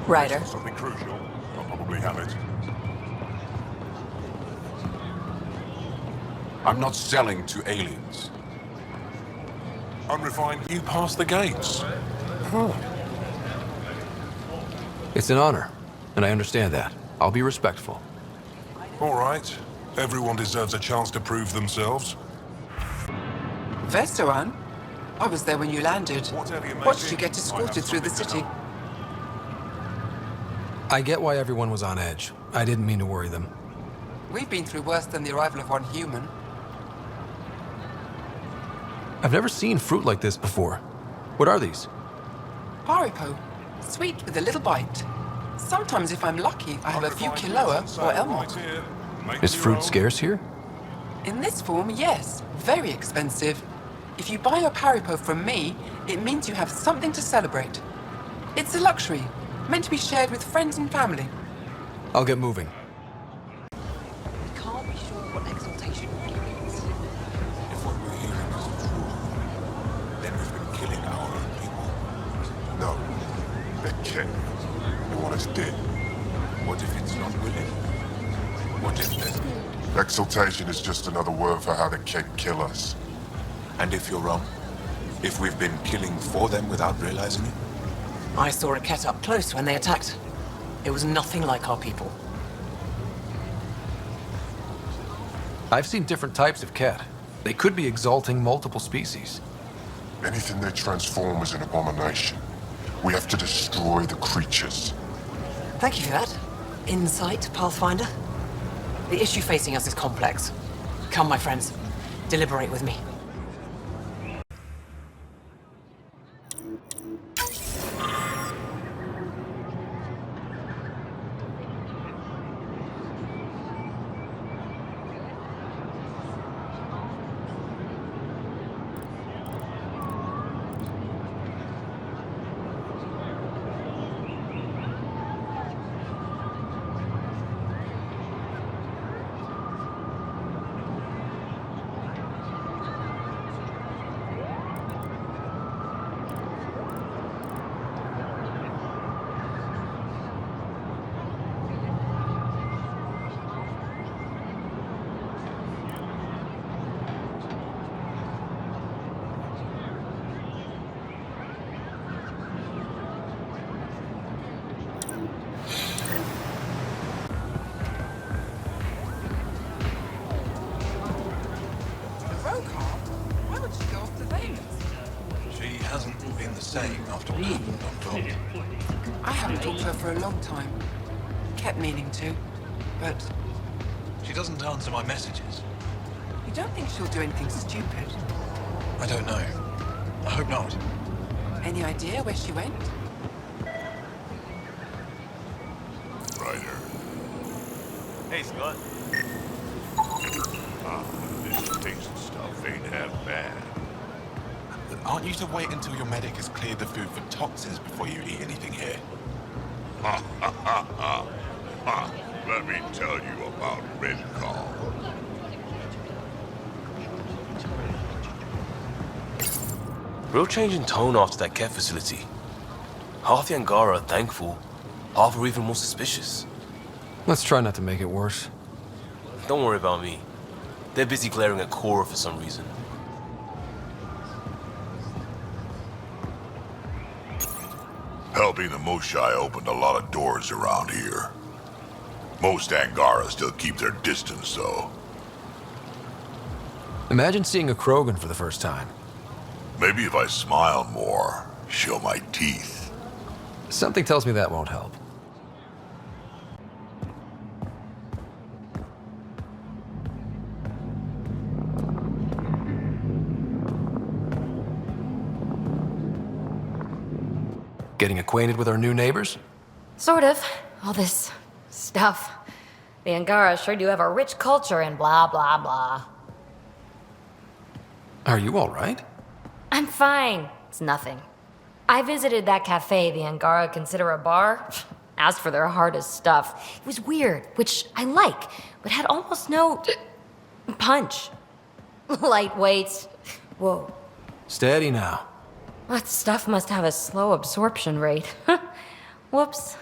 [SPEAKER 12] Ryder.
[SPEAKER 18] Something crucial. I'll probably have it.
[SPEAKER 1] I'm not selling to aliens.
[SPEAKER 18] Unrefined.
[SPEAKER 1] You passed the gates.
[SPEAKER 4] It's an honor, and I understand that. I'll be respectful.
[SPEAKER 18] All right. Everyone deserves a chance to prove themselves.
[SPEAKER 19] Vestoran? I was there when you landed. Watched you get escorted through the city.
[SPEAKER 4] I get why everyone was on edge. I didn't mean to worry them.
[SPEAKER 19] We've been through worse than the arrival of one human.
[SPEAKER 4] I've never seen fruit like this before. What are these?
[SPEAKER 19] Haripo. Sweet with a little bite. Sometimes if I'm lucky, I have a few Kiloa or Elmok.
[SPEAKER 4] Is fruit scarce here?
[SPEAKER 19] In this form, yes. Very expensive. If you buy a Haripo from me, it means you have something to celebrate. It's a luxury, meant to be shared with friends and family.
[SPEAKER 4] I'll get moving.
[SPEAKER 17] Can't be sure what exaltation means.
[SPEAKER 18] If what we're hearing is true, then we've been killing our own people. No, they're Kett. They want us dead.
[SPEAKER 1] What if it's not willing? What if there's...
[SPEAKER 18] Exaltation is just another word for how the Kett kill us.
[SPEAKER 1] And if you're wrong? If we've been killing for them without realizing it?
[SPEAKER 6] I saw a Kett up close when they attacked. It was nothing like our people.
[SPEAKER 4] I've seen different types of Kett. They could be exalting multiple species.
[SPEAKER 18] Anything they transform is an abomination. We have to destroy the creatures.
[SPEAKER 6] Thank you for that. Insight, Pathfinder. The issue facing us is complex. Come, my friends. Deliberate with me.
[SPEAKER 9] saying after what happened on Dot?
[SPEAKER 19] I haven't talked to her for a long time. Kept meaning to, but
[SPEAKER 9] She doesn't answer my messages.
[SPEAKER 19] you don't think she'll do anything stupid?
[SPEAKER 9] I don't know. I hope not.
[SPEAKER 19] Any idea where she went?
[SPEAKER 18] Ryder.
[SPEAKER 13] Hey, Scott.
[SPEAKER 18] This taste stuff ain't half bad.
[SPEAKER 20] Aren't you to wait until your medic has cleared the food for toxins before you eat anything here?
[SPEAKER 18] Ha ha ha ha. Ha. Let me tell you about Red Call.
[SPEAKER 13] Real change in tone after that Kett facility. Half the Angara are thankful, half are even more suspicious.
[SPEAKER 4] Let's try not to make it worse.
[SPEAKER 13] Don't worry about me. They're busy glaring at Cora for some reason.
[SPEAKER 18] Helping the Moshai opened a lot of doors around here. Most Angara still keep their distance, though.
[SPEAKER 4] Imagine seeing a Krogan for the first time.
[SPEAKER 18] Maybe if I smile more, show my teeth.
[SPEAKER 4] Something tells me that won't help. Getting acquainted with our new neighbors?
[SPEAKER 21] Sort of. All this stuff. The Angara sure do have a rich culture and blah, blah, blah.
[SPEAKER 4] Are you all right?
[SPEAKER 21] I'm fine. It's nothing. I visited that cafe the Angara consider a bar. Asked for their hardest stuff. It was weird, which I like, but had almost no punch. Lightweight. Whoa.
[SPEAKER 4] Steady now.
[SPEAKER 21] That stuff must have a slow absorption rate. Whoops.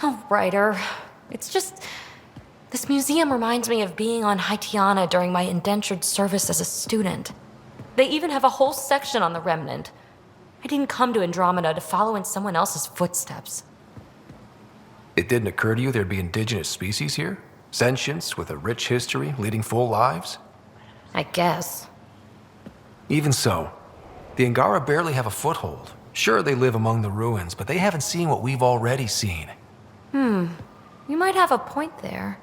[SPEAKER 21] Oh, Ryder. It's just... This museum reminds me of being on Haitiana during my indentured service as a student. They even have a whole section on the Remnant. I didn't come to Andromeda to follow in someone else's footsteps.
[SPEAKER 4] It didn't occur to you there'd be indigenous species here? Sentients with a rich history, leading full lives?
[SPEAKER 21] I guess.
[SPEAKER 4] Even so, the Angara barely have a foothold. Sure, they live among the ruins, but they haven't seen what we've already seen.
[SPEAKER 21] You might have a point there.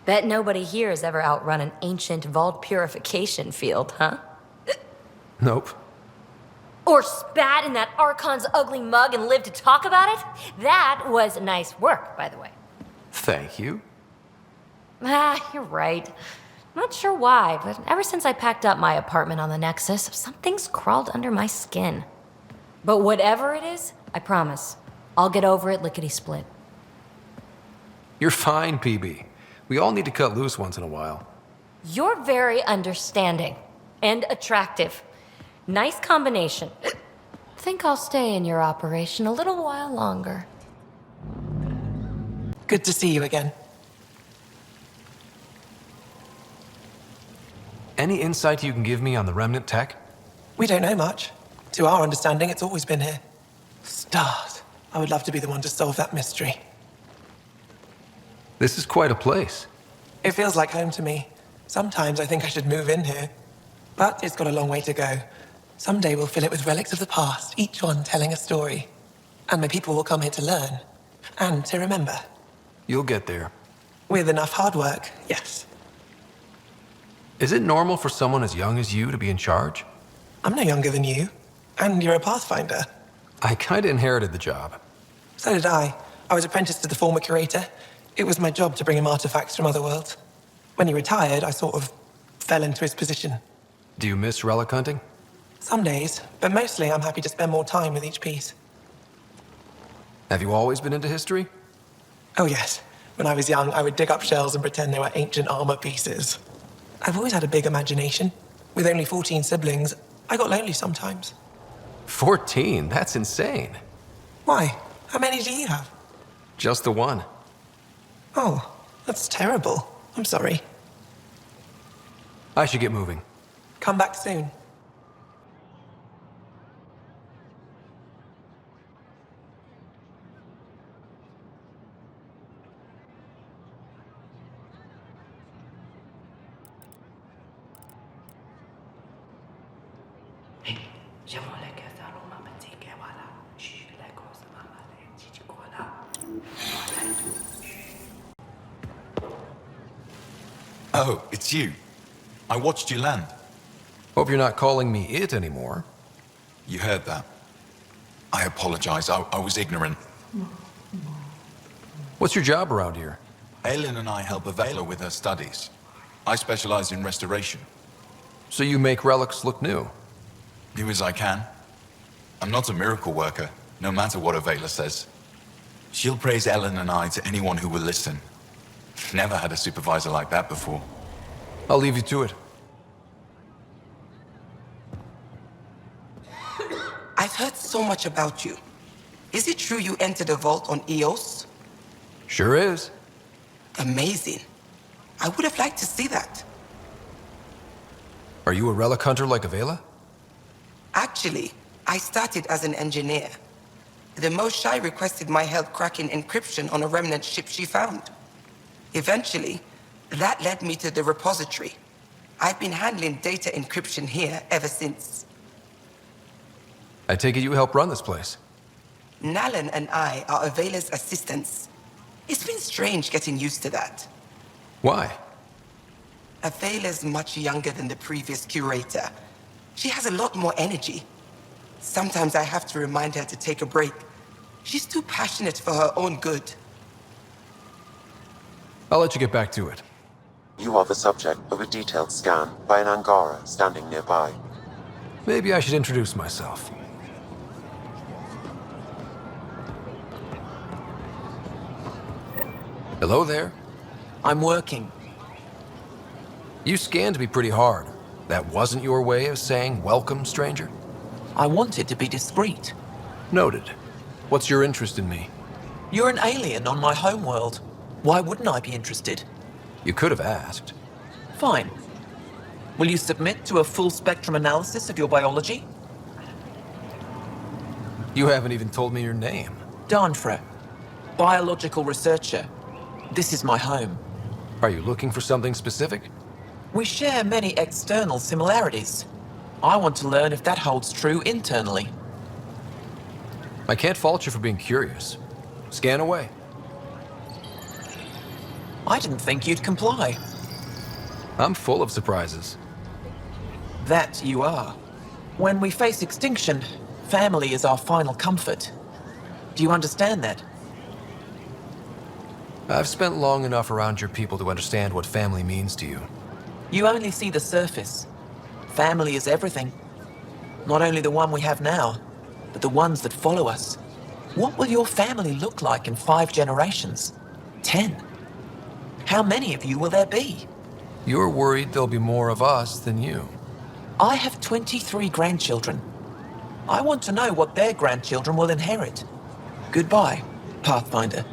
[SPEAKER 21] Bet nobody here has ever outrun an ancient vault purification field, huh?
[SPEAKER 4] Nope.
[SPEAKER 21] Or spat in that Archon's ugly mug and lived to talk about it? That was nice work, by the way.
[SPEAKER 4] Thank you.
[SPEAKER 21] You're right. Not sure why, but ever since I packed up my apartment on the Nexus, something's crawled under my skin. But whatever it is, I promise, I'll get over it lickety-split.
[SPEAKER 4] You're fine, PeeBee. We all need to cut loose once in a while.
[SPEAKER 21] You're very understanding and attractive. Nice combination. Think I'll stay in your operation a little while longer.
[SPEAKER 16] Good to see you again.
[SPEAKER 4] Any insight you can give me on the Remnant tech?
[SPEAKER 16] We don't know much. To our understanding, it's always been here. Stars. I would love to be the one to solve that mystery.
[SPEAKER 4] This is quite a place.
[SPEAKER 16] It feels like home to me. Sometimes I think I should move in here. But it's got a long way to go. Someday we'll fill it with relics of the past, each one telling a story. And my people will come here to learn. And to remember.
[SPEAKER 4] You'll get there.
[SPEAKER 16] With enough hard work, yes.
[SPEAKER 4] Is it normal for someone as young as you to be in charge?
[SPEAKER 16] I'm no younger than you. And you're a Pathfinder.
[SPEAKER 4] I kinda inherited the job.
[SPEAKER 16] So did I. I was apprenticed to the former curator. It was my job to bring him artifacts from other worlds. When he retired, I sort of fell into his position.
[SPEAKER 4] Do you miss relic hunting?
[SPEAKER 16] Some days, but mostly I'm happy to spend more time with each piece.
[SPEAKER 4] Have you always been into history?
[SPEAKER 16] Oh yes. When I was young, I would dig up shells and pretend they were ancient armor pieces. I've always had a big imagination. With only 14 siblings, I got lonely sometimes.
[SPEAKER 4] 14? That's insane.
[SPEAKER 16] Why? How many do you have?
[SPEAKER 4] Just the one.
[SPEAKER 16] Oh, that's terrible. I'm sorry.
[SPEAKER 4] I should get moving.
[SPEAKER 16] Come back soon.
[SPEAKER 22] J'aimerais que ça roule ma petite.
[SPEAKER 11] Oh, it's you. I watched you land.
[SPEAKER 4] Hope you're not calling me it anymore.
[SPEAKER 11] You heard that. I apologize. I was ignorant.
[SPEAKER 4] What's your job around here?
[SPEAKER 11] Aelin and I help Avela with her studies. I specialize in restoration.
[SPEAKER 4] So you make relics look new?
[SPEAKER 11] Do as I can. I'm not a miracle worker, no matter what Avela says. She'll praise Aelin and I to anyone who will listen. Never had a supervisor like that before.
[SPEAKER 4] I'll leave you to it.
[SPEAKER 6] I've heard so much about you. Is it true you entered a vault on Eos?
[SPEAKER 4] Sure is.
[SPEAKER 6] Amazing. I would have liked to see that.
[SPEAKER 4] Are you a relic hunter like Avela?
[SPEAKER 6] Actually, I started as an engineer. The Moshae requested my help cracking encryption on a Remnant ship she found. Eventually, that led me to the repository. I've been handling data encryption here ever since.
[SPEAKER 4] I take it you help run this place.
[SPEAKER 6] Nalan and I are Avela's assistants. It's been strange getting used to that.
[SPEAKER 4] Why?
[SPEAKER 6] Avela's much younger than the previous curator. She has a lot more energy. Sometimes I have to remind her to take a break. She's too passionate for her own good.
[SPEAKER 4] I'll let you get back to it.
[SPEAKER 8] You are the subject of a detailed scan by an Angara standing nearby.
[SPEAKER 4] Maybe I should introduce myself. Hello there.
[SPEAKER 22] I'm working.
[SPEAKER 4] You scanned me pretty hard. That wasn't your way of saying welcome, stranger?
[SPEAKER 22] I wanted to be discreet.
[SPEAKER 4] Noted. What's your interest in me?
[SPEAKER 22] You're an alien on my homeworld. Why wouldn't I be interested?
[SPEAKER 4] You could have asked.
[SPEAKER 22] Fine. Will you submit to a full spectrum analysis of your biology?
[SPEAKER 4] You haven't even told me your name.
[SPEAKER 22] Danfra. Biological researcher. This is my home.
[SPEAKER 4] Are you looking for something specific?
[SPEAKER 22] We share many external similarities. I want to learn if that holds true internally.
[SPEAKER 4] I can't fault you for being curious. Scan away.
[SPEAKER 22] I didn't think you'd comply.
[SPEAKER 4] I'm full of surprises.
[SPEAKER 22] That you are. When we face extinction, family is our final comfort. Do you understand that?
[SPEAKER 4] I've spent long enough around your people to understand what family means to you.
[SPEAKER 22] You only see the surface. Family is everything. Not only the one we have now, but the ones that follow us. What will your family look like in 5 generations? 10? How many of you will there be?
[SPEAKER 4] You're worried there'll be more of us than you.
[SPEAKER 22] I have 23 grandchildren. I want to know what their grandchildren will inherit. Goodbye, Pathfinder.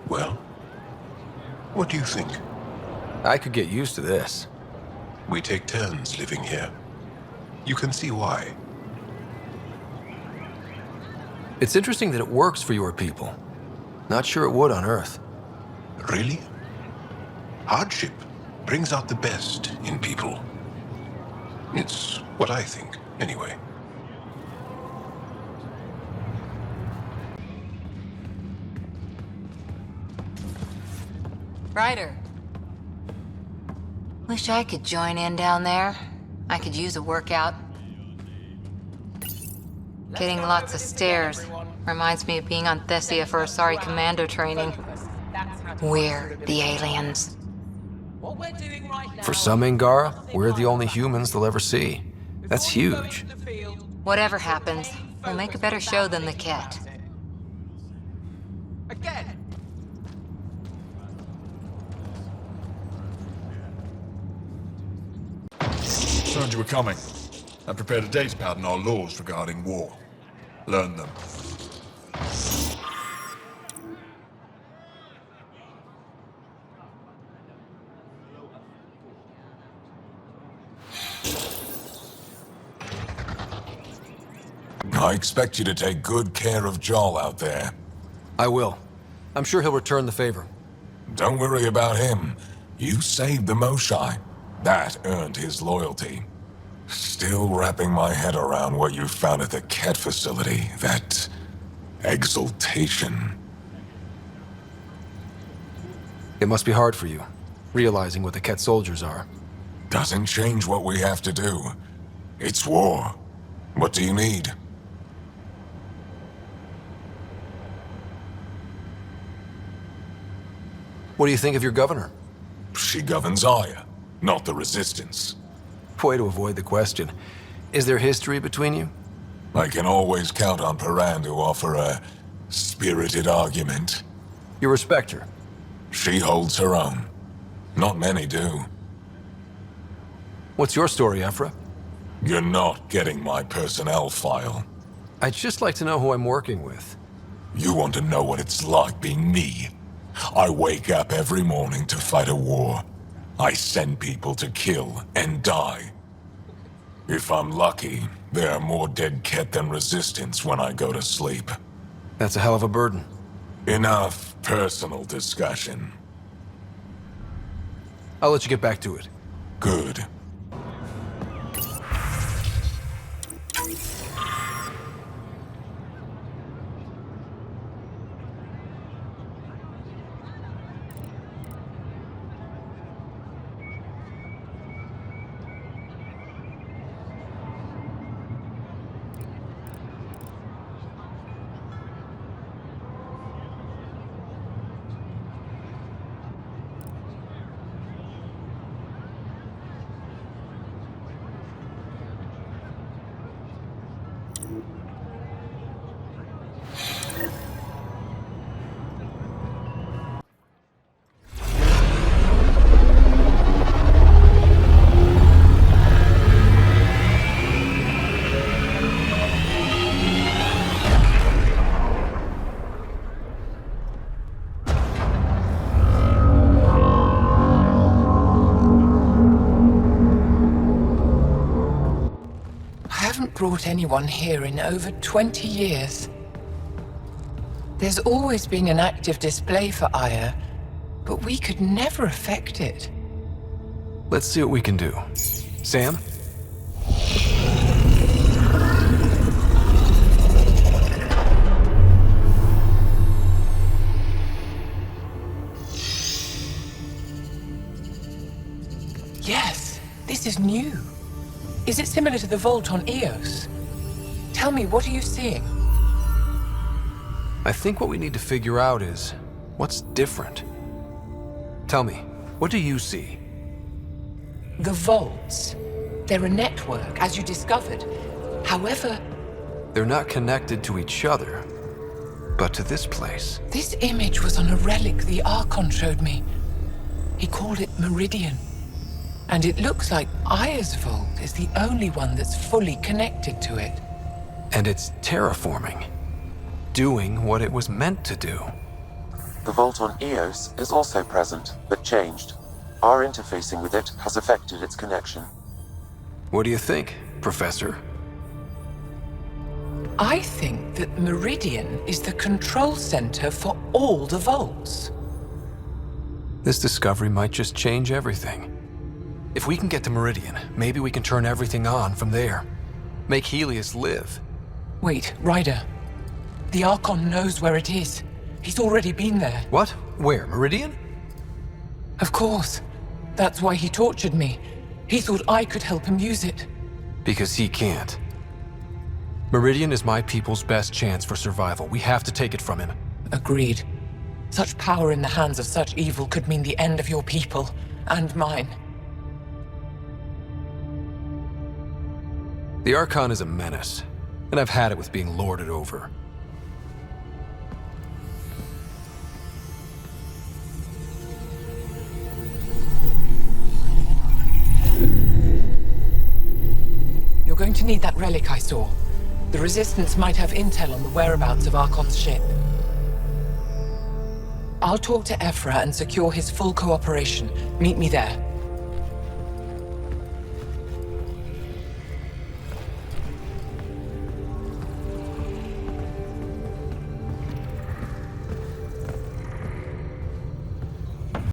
[SPEAKER 10] Well, what do you think?
[SPEAKER 4] I could get used to this.
[SPEAKER 10] We take turns living here. You can see why.
[SPEAKER 4] It's interesting that it works for your people. Not sure it would on Earth.
[SPEAKER 10] Really? Hardship brings out the best in people. It's what I think, anyway.
[SPEAKER 14] Ryder. Wish I could join in down there. I could use a workout. Getting lots of stairs. Reminds me of being on Thessia for Asari commando training. We're the aliens.
[SPEAKER 4] For some Angara, we're the only humans they'll ever see. That's huge.
[SPEAKER 14] Whatever happens, we'll make a better show than the Kett.
[SPEAKER 2] learned you were coming. I prepared a datapad on our laws regarding war. Learn them.
[SPEAKER 1] I expect you to take good care of Joel out there.
[SPEAKER 4] I will. I'm sure he'll return the favor.
[SPEAKER 1] Don't worry about him. You saved the Moshai. That earned his loyalty. Still wrapping my head around what you found at the Kett facility. That exultation.
[SPEAKER 4] It must be hard for you, realizing what the Kett soldiers are.
[SPEAKER 1] Doesn't change what we have to do. It's war. What do you need?
[SPEAKER 4] What do you think of your governor?
[SPEAKER 1] She governs Aya, not the Resistance.
[SPEAKER 4] Way to avoid the question. Is there history between you?
[SPEAKER 1] I can always count on Paran to offer a spirited argument.
[SPEAKER 4] You respect her?
[SPEAKER 1] She holds her own. Not many do.
[SPEAKER 4] What's your story, Ephra?
[SPEAKER 1] You're not getting my personnel file.
[SPEAKER 4] I'd just like to know who I'm working with.
[SPEAKER 1] You want to know what it's like being me? I wake up every morning to fight a war. I send people to kill and die. If I'm lucky, there are more dead Kett than Resistance when I go to sleep.
[SPEAKER 4] That's a hell of a burden.
[SPEAKER 1] Enough personal discussion.
[SPEAKER 4] I'll let you get back to it.
[SPEAKER 1] Good.
[SPEAKER 19] Brought anyone here in over 20 years. There's always been an active display for Aya, but we could never affect it.
[SPEAKER 4] Let's see what we can do. Sam?
[SPEAKER 19] Yes, this is new. Is it similar to the vault on Eos? Tell me, what are you seeing?
[SPEAKER 4] I think what we need to figure out is what's different. Tell me, what do you see?
[SPEAKER 19] The vaults. They're a network, as you discovered. However,
[SPEAKER 4] they're not connected to each other, but to this place.
[SPEAKER 19] This image was on a relic the Archon showed me. He called it Meridian. And it looks like Aya's vault is the only one that's fully connected to it.
[SPEAKER 4] And it's terraforming. Doing what it was meant to do.
[SPEAKER 8] The vault on Eos is also present, but changed. Our interfacing with it has affected its connection.
[SPEAKER 4] What do you think, Professor?
[SPEAKER 19] I think that Meridian is the control center for all the vaults.
[SPEAKER 4] This discovery might just change everything. If we can get to Meridian, maybe we can turn everything on from there. Make Helios live.
[SPEAKER 19] Wait, Ryder. The Archon knows where it is. He's already been there.
[SPEAKER 4] What? Where? Meridian?
[SPEAKER 19] Of course. That's why he tortured me. He thought I could help him use it.
[SPEAKER 4] Because he can't. Meridian is my people's best chance for survival. We have to take it from him.
[SPEAKER 19] Agreed. Such power in the hands of such evil could mean the end of your people, and mine.
[SPEAKER 4] The Archon is a menace, and I've had it with being lorded over.
[SPEAKER 19] going to need that relic I saw. The Resistance might have intel on the whereabouts of Archon's ship. I'll talk to Ephra and secure his full cooperation. Meet me there.